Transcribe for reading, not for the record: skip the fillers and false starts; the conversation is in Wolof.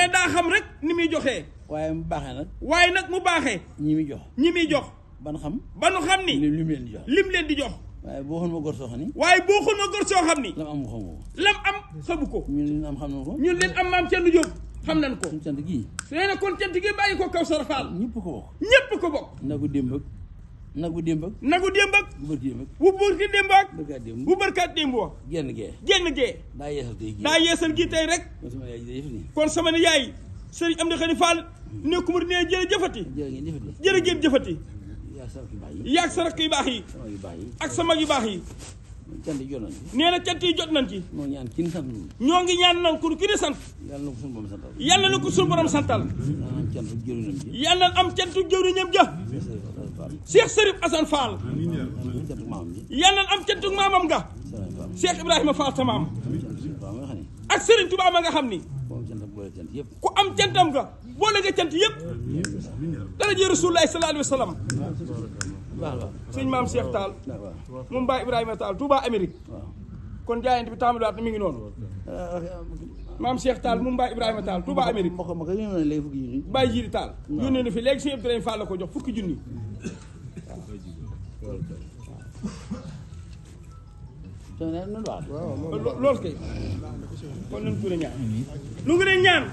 daa xam rek ni muy joxee. waaye mu baaxee nag. waaye nag mu baaxee. ñi muy jox. ñi muy jox. ban xam. ba nu xam ni. lim leen di jox. lim leen di jox. waaye boo xool ma gor soo xam ni. waaye boo xool ma gor soo xam ni. lam am xamu ko. lam am xamu ko. ñun li am xam na ko. ñun leen am maam Thierno Diop xam nañ ko. suñu cant gii. nee na kon cant gi bàyyi ko Kawsara Fall. ñëpp ko bokk. ñépp ko bokk. nagu démb ak. nagu démb ak. nagu démb ak. bu bërki démb ak. bu bërki démb ak. bërkaat démb. bu bërkaat démb wa. genn gee. genn gee. daa yeesal tey gii. daa yeesal gi tey rek. kon sama yaay ji day nii. kon sama ne yaay sëriñ Amdi Khady Fall nekku mu ne jërëjëfati. jërë ngeen jëfati. jërë ngeen jëfati. yaa sa rakk yu baax yi. yaag sa rakk yu baax yi. sama yu baax yi. ak sa mag yu baax yi. cant yi jot nañ ci. nee na cant yi jot nañ ci. moo ñaan kin sant nañu. ñoo ngi ñaan nan ku ki di sant. yàlla na ko suñu borom santal. yàlla na ko suñu borom santal. yàlla na am cant jëriñam ji. yàlla na am cantu jëwriñam ja. Cheikh Serif Assane Fall. cant maamam ji. yàlla na am cantu maamam nga. Cheikh Ibrahima Fall sa maam. ak Serigne Touba ma nga xam ni. ku am cantam nga boole nga cant yëpp. dara ji Rasulullah sallallahu alayhi wa sallam. sëñ maam Cheikh Tall. moom Baye Ibrahima Tall Touba Amérique. kon jaayante bi tàmbaliwaat na mi ngi noonu. maam Cheikh Tall moom Baye Ibrahima Tall Touba Amérique. Baye Jiri Tall. yónnee na fi léegi sëñ Ibrahima Fall la ko jox fukki junni. waaw loolu kay kon nañ ko ñaan. lu ngi ne ñaan.